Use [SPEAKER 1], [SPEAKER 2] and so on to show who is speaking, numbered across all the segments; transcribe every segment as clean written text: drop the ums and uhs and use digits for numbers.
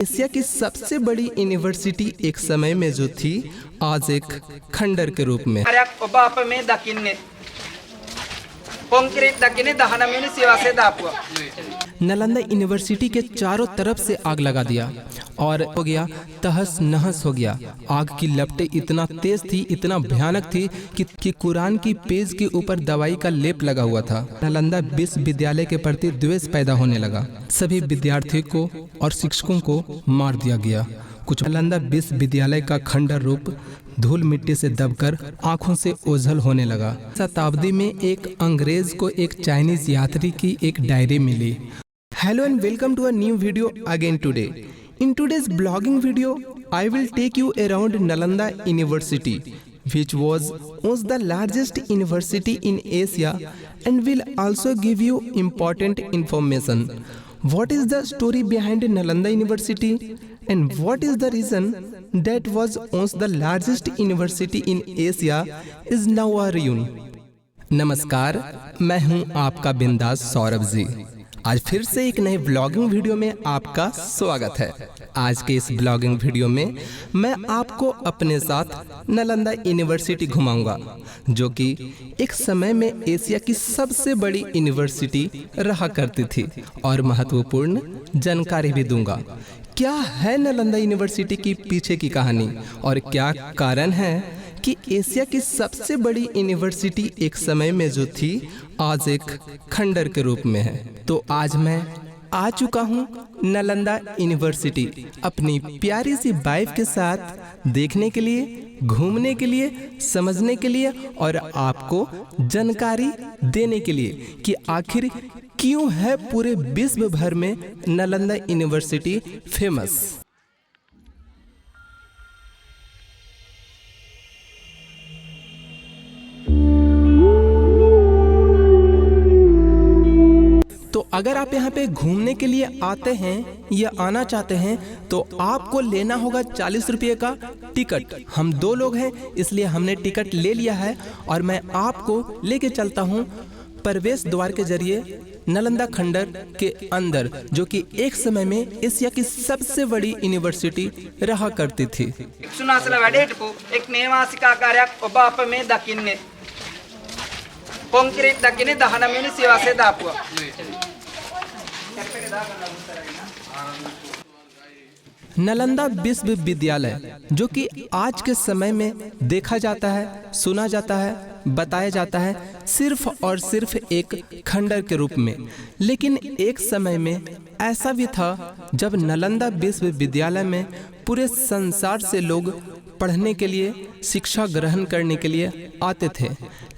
[SPEAKER 1] Asia की सबसे बड़ी यूनिवर्सिटी एक समय में जो थी, आज एक खंडर के रूप में। नालंदा यूनिवर्सिटी के चारों तरफ से आग लगा दिया और हो गया तहस नहस हो गया। आग की लपटें इतना तेज थी, इतना भयानक थी कि कुरान की पेज के ऊपर दवाई का लेप लगा हुआ था। नालंदा विश्वविद्यालय के प्रति द्वेष पैदा होने लगा। सभी विद्यार्थियों को और शिक्षकों को मार दिया गया। कुछ नालंदा विश्वविद्यालय का खंडर रूप धूल मिट्टी से दबकर आंखों से ओझल होने लगा। शताब्दी में एक अंग्रेज को एक चाइनीज यात्री की एक डायरी मिली। Hello and welcome to a new video again today. In today's blogging video, I will take you around Nalanda University, which was once the largest university in Asia, and will also give you important information. What is the story behind Nalanda University and what is the reason that was once the largest university in Asia is now a ruin? नमस्कार, मैं हूं आपका बिंदास सौरभ जी। आज फिर से एक नए ब्लॉगिंग वीडियो में आपका स्वागत है। आज के इस ब्लॉगिंग वीडियो में मैं आपको अपने साथ नालंदा यूनिवर्सिटी घुमाऊंगा, जो कि एक समय में एशिया की सबसे बड़ी यूनिवर्सिटी रहा करती थी, और महत्वपूर्ण जानकारी भी दूंगा। क्या है नालंदा यूनिवर्सिटी की पीछे की कहानी और क्या कारण है कि एशिया की सबसे बड़ी यूनिवर्सिटी एक समय में जो थी, आज एक खंडर के रूप में है। तो आज मैं आ चुका हूँ नालंदा यूनिवर्सिटी अपनी प्यारी सी वाइफ के साथ देखने के लिए, घूमने के लिए, समझने के लिए और आपको जानकारी देने के लिए कि आखिर क्यों है पूरे विश्व भर में नालंदा यूनिवर्सिटी फेमस। तो अगर आप यहाँ पे घूमने के लिए आते हैं या आना चाहते हैं तो आपको लेना होगा 40 रुपये का टिकट। हम 2 लोग हैं, इसलिए हमने टिकट ले लिया है और मैं आपको लेके चलता हूँ प्रवेश द्वार के जरिए नालंदा खंडर के अंदर, जो कि एक समय में एशिया की सबसे बड़ी यूनिवर्सिटी रहा करती थी। नालंदा विश्वविद्यालय, जो कि आज के समय में देखा जाता है, सुना जाता है, बताया जाता है सिर्फ और सिर्फ एक खंडर के रूप में, लेकिन एक समय में ऐसा भी था जब नालंदा विश्वविद्यालय में पूरे संसार से लोग पढ़ने के लिए, शिक्षा ग्रहण करने के लिए आते थे।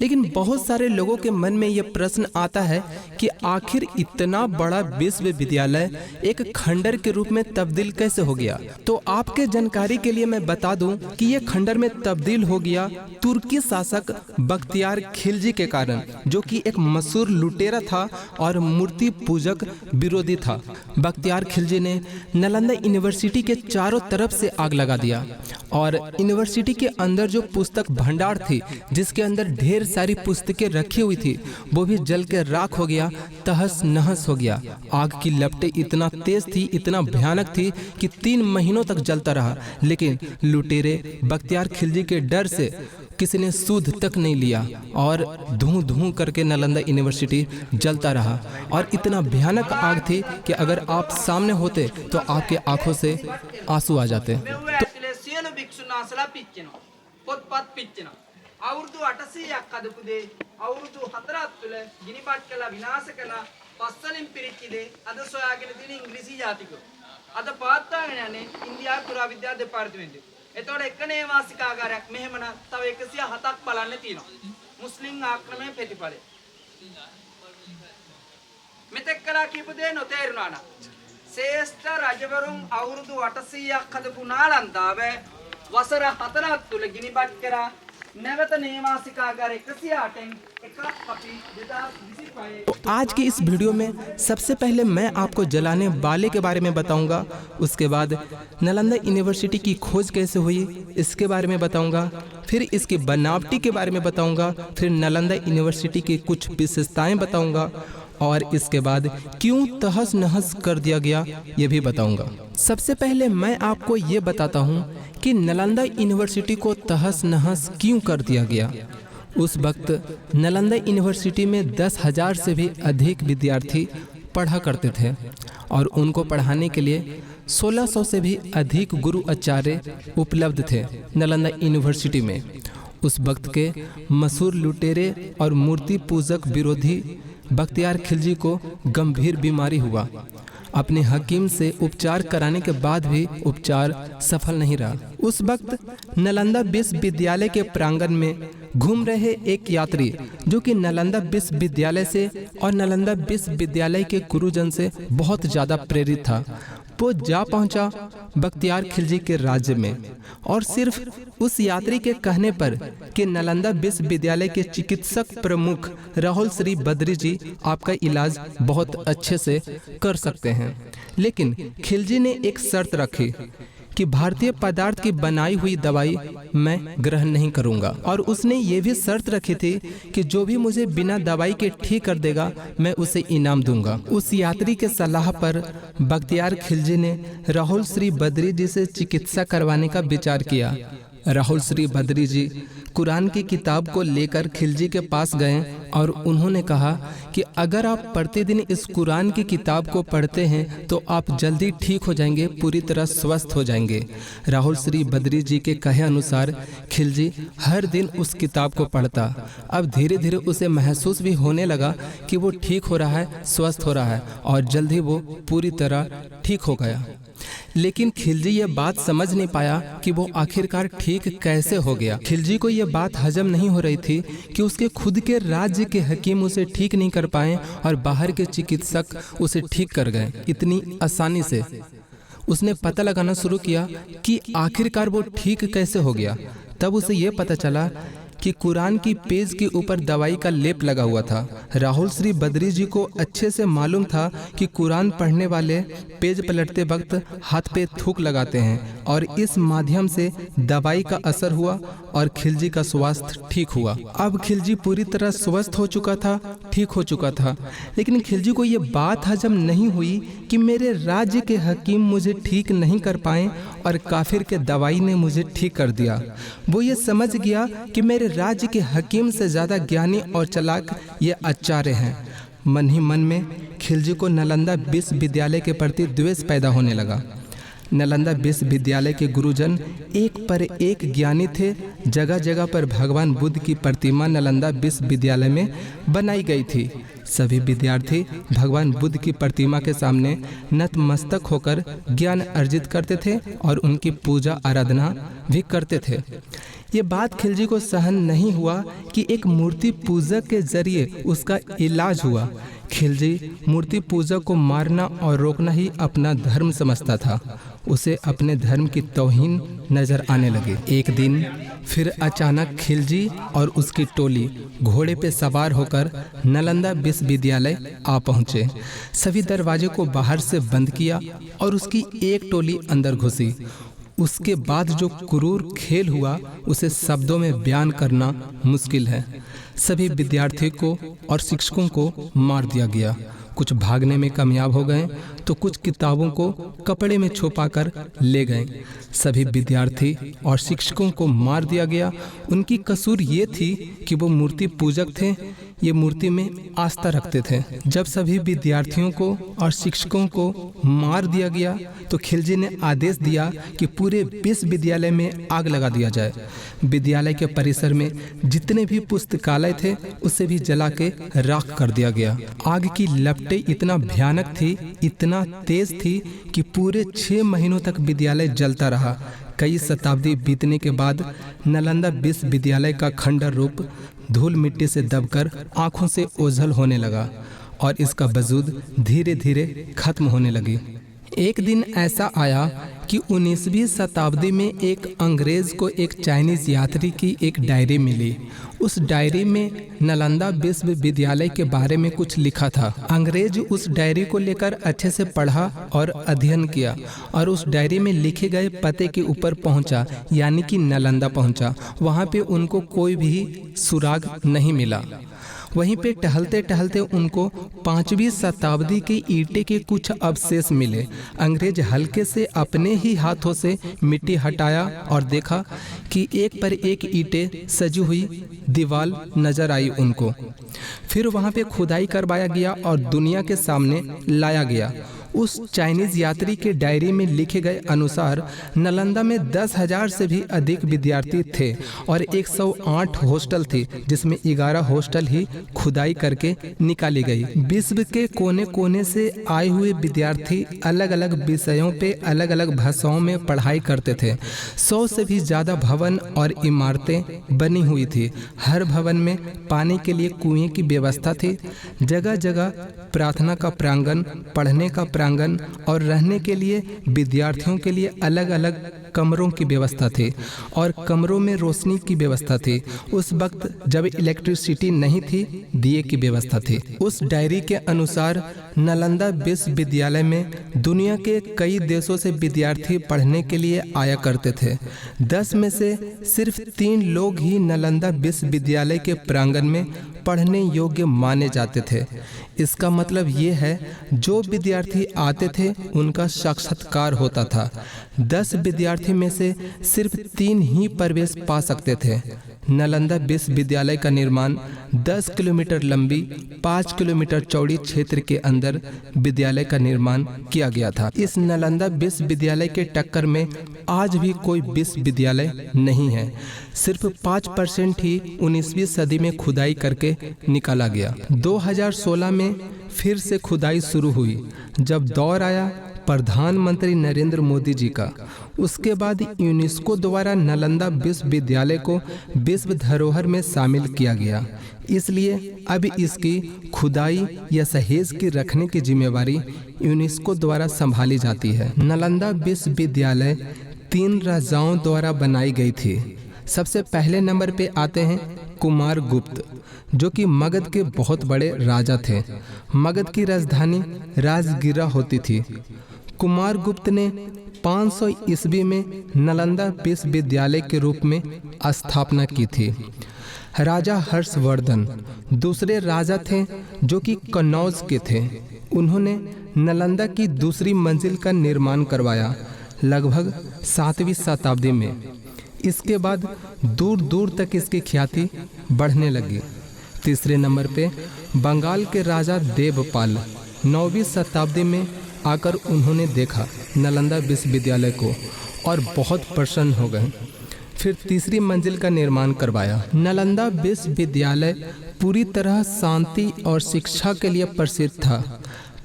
[SPEAKER 1] लेकिन बहुत सारे लोगों के मन में ये प्रश्न आता है कि आखिर इतना बड़ा विश्वविद्यालय एक खंडर के रूप में तब्दील कैसे हो गया। तो आपके जानकारी के लिए मैं बता दूं कि ये खंडर में तब्दील हो गया तुर्की शासक बख्तियार खिलजी के कारण, जो कि एक मशहूर लुटेरा था और मूर्ति पूजक विरोधी था। बख्तियार खिलजी ने नालंदा यूनिवर्सिटी के चारों तरफ से आग लगा दिया और यूनिवर्सिटी के अंदर जो पुस्तक भंडार थी, जिसके अंदर ढेर सारी पुस्तकें रखी हुई थी, वो भी जल के राख हो गया, तहस नहस हो गया। आग की लपटें इतना तेज थी, इतना भयानक थी कि 3 महीनों तक जलता रहा। लेकिन लुटेरे बख्तियार खिलजी के डर से किसी ने सूद तक नहीं लिया और धूं धूं करके नालंदा यूनिवर्सिटी जलता रहा। और इतना भयानक आग थी कि अगर आप सामने होते तो आपके आंखों से आंसू आ जाते। අවුරුදු 800ක් හදපු දේ අවුරුදු 4ක් තුල ගිනිපත් කළා, විනාශ කළා, පස්වලින් පිරිච්ච දේ අද සොයාගෙන තියෙන ඉංග්‍රීසි ජාතිකයෝ අද පාත්තාගෙන යන්නේ ඉන්දියා පුරා විද්‍යා දෙපාර්තමේන්තුවේ. එතකොට එක නේවාසිකාගාරයක් මෙහෙමනම් තව 107ක් බලන්න තියෙනවා. මුස්ලිම් ආක්‍රමණය ප්‍රතිඵලය. මෙතෙක් කළා කියපු දේ නොතේරුණා නම් ශ්‍රේෂ්ඨ රජවරුන් අවුරුදු 800ක් හදපු නාලන්දාව වසර 4ක් තුල ගිනිපත් කරා. आज की इस वीडियो में सबसे पहले मैं आपको जलाने वाले के बारे में बताऊंगा, उसके बाद नालंदा यूनिवर्सिटी की खोज कैसे हुई इसके बारे में बताऊंगा, फिर इसकी बनावटी के बारे में बताऊंगा, फिर नालंदा यूनिवर्सिटी की कुछ विशेषताएं बताऊंगा और इसके बाद क्यों तहस नहस कर दिया गया ये भी बताऊंगा। सबसे पहले मैं आपको ये बताता हूँ कि नालंदा यूनिवर्सिटी को तहस नहस क्यों कर दिया गया। उस वक्त नालंदा यूनिवर्सिटी में 10,000 से भी अधिक विद्यार्थी पढ़ा करते थे और उनको पढ़ाने के लिए 1600 से भी अधिक गुरु आचार्य उपलब्ध थे नालंदा यूनिवर्सिटी में। उस वक्त के मशहूर लुटेरे और मूर्ति पूजक विरोधी बख्तियार खिलजी को गंभीर बीमारी हुआ। अपने हकीम से उपचार कराने के बाद भी उपचार सफल नहीं रहा। उस वक्त नालंदा विश्वविद्यालय के प्रांगण में घूम रहे एक यात्री जो कि नालंदा विश्वविद्यालय से और नालंदा विश्वविद्यालय के गुरुजन से बहुत ज़्यादा प्रेरित था, वो जा पहुंचा बख्तियार खिलजी के राज्य में और सिर्फ उस यात्री के कहने पर कि नालंदा विश्वविद्यालय के चिकित्सक प्रमुख राहुल श्री बद्री जी आपका इलाज बहुत अच्छे से कर सकते हैं। लेकिन खिलजी ने एक शर्त रखी कि भारतीय पदार्थ की बनाई हुई दवाई मैं ग्रहण नहीं करूंगा, और उसने ये भी शर्त रखी थी कि जो भी मुझे बिना दवाई के ठीक कर देगा मैं उसे इनाम दूंगा। उस यात्री के सलाह पर बख्तियार खिलजी ने राहुल श्री बद्री जी से चिकित्सा करवाने का विचार किया। राहुल श्री बद्री जी कुरान की किताब को लेकर खिलजी के पास गए और उन्होंने कहा कि अगर आप प्रतिदिन इस कुरान की किताब को पढ़ते हैं तो आप जल्दी ठीक हो जाएंगे, पूरी तरह स्वस्थ हो जाएंगे। राहुल श्री बद्री जी के कहे अनुसार खिलजी हर दिन उस किताब को पढ़ता। अब धीरे धीरे उसे महसूस भी होने लगा कि वो ठीक हो रहा है, स्वस्थ हो रहा है, और जल्द ही वो पूरी तरह ठीक हो गया। लेकिन खिलजी ये बात समझ नहीं पाया कि वो आखिरकार ठीक कैसे हो गया। खिलजी को ये बात हजम नहीं हो रही थी कि उसके खुद के राज्य के हकीम उसे ठीक नहीं कर पाए और बाहर के चिकित्सक उसे ठीक कर गए इतनी आसानी से। उसने पता लगाना शुरू किया कि आखिरकार वो ठीक कैसे हो गया। तब उसे ये पता चला कि कुरान की पेज के ऊपर दवाई का लेप लगा हुआ था। राहुल श्री बद्री जी को अच्छे से मालूम था कि कुरान पढ़ने वाले पेज पलटते वक्त हाथ पे थूक लगाते हैं और इस माध्यम से दवाई का असर हुआ और खिलजी का स्वास्थ्य ठीक हुआ। अब खिलजी पूरी तरह स्वस्थ हो चुका था, ठीक हो चुका था। लेकिन खिलजी को ये बात हजम नहीं हुई कि मेरे राज्य के हकीम मुझे ठीक नहीं कर पाए और काफिर के दवाई ने मुझे ठीक कर दिया। वो ये समझ गया कि मेरे राज्य के हकीम से ज्यादा ज्ञानी और चालाक ये आचार्य हैं। मन ही मन में खिलजी को नालंदा विश्वविद्यालय के प्रति द्वेष पैदा होने लगा। नालंदा विश्वविद्यालय के गुरुजन एक पर एक ज्ञानी थे। जगह जगह पर भगवान बुद्ध की प्रतिमा नालंदा विश्वविद्यालय में बनाई गई थी। सभी विद्यार्थी भगवान बुद्ध की प्रतिमा के सामने नतमस्तक होकर ज्ञान अर्जित करते थे और उनकी पूजा आराधना भी करते थे। ये बात खिलजी को सहन नहीं हुआ कि एक मूर्ति पूजक के जरिए उसका इलाज हुआ। खिलजी मूर्ति पूजक को मारना और रोकना ही अपना धर्म समझता था। उसे अपने धर्म की तौहीन नजर आने लगी। एक दिन फिर अचानक खिलजी और उसकी टोली घोड़े पे सवार होकर नालंदा विश्वविद्यालय आ पहुंचे। सभी दरवाजे को बाहर से बंद किया और उसकी एक टोली अंदर घुसी। उसके बाद जो क्रूर खेल हुआ उसे शब्दों में बयान करना मुश्किल है। सभी विद्यार्थियों को और शिक्षकों को मार दिया गया। कुछ भागने में कामयाब हो गए तो कुछ किताबों को कपड़े में छुपाकर ले गए। सभी विद्यार्थी और शिक्षकों को मार दिया गया। उनकी कसूर ये थी कि वो मूर्ति पूजक थे, ये मूर्ति में आस्था रखते थे। जब सभी विद्यार्थियों को और शिक्षकों को मार दिया गया तो खिलजी ने आदेश दिया कि पूरे विश्वविद्यालय में आग लगा दिया जाए। विद्यालय के परिसर में जितने भी पुस्तकालय थे उसे भी जला के राख कर दिया गया। आग की लपटें इतना भयानक थी, इतना तेज थी कि पूरे 6 महीनों तक विद्यालय जलता रहा। कई शताब्दी बीतने के बाद नालंदा विश्वविद्यालय का खंडर रूप धूल मिट्टी से दबकर आंखों से ओझल होने लगा और इसका वजूद धीरे धीरे खत्म होने लगी। एक दिन ऐसा आया कि 19वीं शताब्दी में एक अंग्रेज को एक चाइनीज यात्री की एक डायरी मिली। उस डायरी में नालंदा विश्वविद्यालय के बारे में कुछ लिखा था। अंग्रेज उस डायरी को लेकर अच्छे से पढ़ा और अध्ययन किया और उस डायरी में लिखे गए पते के ऊपर पहुंचा, यानी कि नालंदा पहुंचा। वहां पे उनको कोई भी सुराग नहीं मिला। वहीं पे टहलते टहलते उनको 5वीं शताब्दी के ईंटे के कुछ अवशेष मिले। अंग्रेज हल्के से अपने ही हाथों से मिट्टी हटाया और देखा कि एक पर एक ईंटें सजी हुई दीवार नजर आई उनको। फिर वहां पे खुदाई करवाया गया और दुनिया के सामने लाया गया। उस चाइनीज यात्री के डायरी में लिखे गए अनुसार नालंदा में 10,000 से भी अधिक विद्यार्थी थे और 108 हॉस्टल थी, जिसमें 11 हॉस्टल ही खुदाई करके निकाली गई। विश्व के कोने कोने से आए हुए विद्यार्थी अलग अलग विषयों पे अलग अलग भाषाओं में पढ़ाई करते थे। 100 से भी ज़्यादा भवन और इमारतें बनी हुई थी। हर भवन में पानी के लिए कुएं की व्यवस्था थी। जगह जगह प्रार्थना का प्रांगण, पढ़ने का प्रांगण और रहने के लिए विद्यार्थियों के लिए अलग अलग कमरों की व्यवस्था थी और कमरों में रोशनी की व्यवस्था थी। उस वक्त जब इलेक्ट्रिसिटी नहीं थी, दिए की व्यवस्था थी। उस डायरी के अनुसार नालंदा विश्वविद्यालय में दुनिया के कई देशों से विद्यार्थी पढ़ने के लिए आया करते थे। 10 में से सिर्फ 3 लोग ही नालंदा विश्वविद्यालय के प्रांगण में पढ़ने योग्य माने जाते थे। इसका मतलब ये है जो विद्यार्थी आते थे उनका साक्षात्कार होता था। 10 विद्यार्थी में से सिर्फ 3 ही प्रवेश पा सकते थे। नालंदा विश्वविद्यालय का निर्माण 10 किलोमीटर लंबी 5 किलोमीटर चौड़ी क्षेत्र के अंदर विद्यालय का निर्माण किया गया था। इस नालंदा विश्वविद्यालय के टक्कर में आज भी कोई विश्वविद्यालय नहीं है। सिर्फ 5% ही 19वीं सदी में खुदाई करके निकाला गया। 2016 में फिर से खुदाई शुरू हुई जब दौर आया प्रधानमंत्री नरेंद्र मोदी जी का। उसके बाद यूनेस्को द्वारा नालंदा विश्वविद्यालय को विश्व धरोहर में शामिल किया गया। इसलिए अब इसकी खुदाई या सहेज की रखने की जिम्मेवारी यूनेस्को द्वारा संभाली जाती है। नालंदा विश्वविद्यालय 3 राजाओं द्वारा बनाई गई थी। सबसे पहले नंबर पे आते हैं कुमार गुप्त, जो कि मगध के बहुत बड़े राजा थे। मगध की राजधानी राजगिरा होती थी। कुमार गुप्त ने 500 ईस्वी में नालंदा विश्वविद्यालय के रूप में स्थापना की थी। राजा हर्षवर्धन दूसरे राजा थे जो कि कन्नौज के थे। उन्होंने नालंदा की दूसरी मंजिल का निर्माण करवाया लगभग 7वीं शताब्दी में। इसके बाद दूर दूर तक इसकी ख्याति बढ़ने लगी। तीसरे नंबर पे बंगाल के राजा देवपाल 9वीं शताब्दी में आकर उन्होंने देखा नालंदा विश्वविद्यालय को और बहुत प्रसन्न हो गए। फिर तीसरी मंजिल का निर्माण करवाया। नालंदा विश्वविद्यालय पूरी तरह शांति और शिक्षा के लिए प्रसिद्ध था।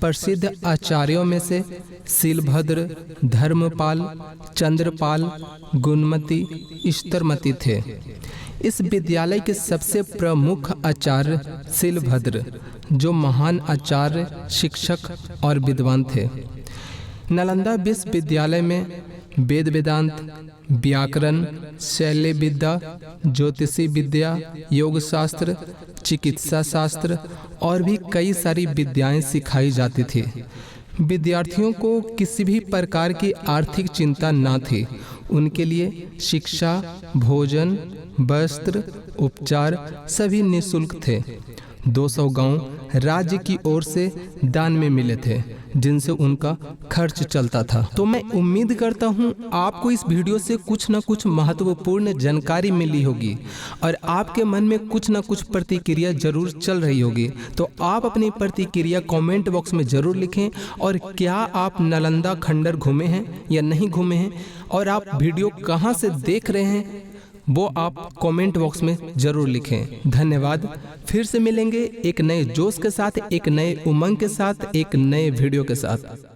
[SPEAKER 1] प्रसिद्ध आचार्यों में से शीलभद्र, धर्मपाल, चंद्रपाल, गुणमती, ईश्वरमती थे। इस विद्यालय के सबसे प्रमुख आचार्य शीलभद्र, जो महान आचार्य, शिक्षक और विद्वान थे। नालंदा विश्वविद्यालय में वेद वेदांत, व्याकरण, शैल्य विद्या, ज्योतिषी विद्या, योग शास्त्र, चिकित्सा शास्त्र और भी कई सारी विद्याएं सिखाई जाती थी। विद्यार्थियों को किसी भी प्रकार की आर्थिक चिंता न थी। उनके लिए शिक्षा, भोजन, वस्त्र, उपचार सभी निःशुल्क थे। 200 गांव राज्य की ओर से दान में मिले थे, जिनसे उनका खर्च चलता था। तो मैं उम्मीद करता हूं आपको इस वीडियो से कुछ न कुछ महत्वपूर्ण जानकारी मिली होगी और आपके मन में कुछ न कुछ प्रतिक्रिया जरूर चल रही होगी। तो आप अपनी प्रतिक्रिया कमेंट बॉक्स में जरूर लिखें। और क्या आप नालंदा खंडर घूमे हैं या नहीं घूमे हैं, और आप वीडियो कहां से देख रहे हैं, वो आप कमेंट बॉक्स में जरूर लिखें। धन्यवाद। फिर से मिलेंगे एक नए जोश के साथ, एक नए उमंग के साथ, एक नए वीडियो के साथ।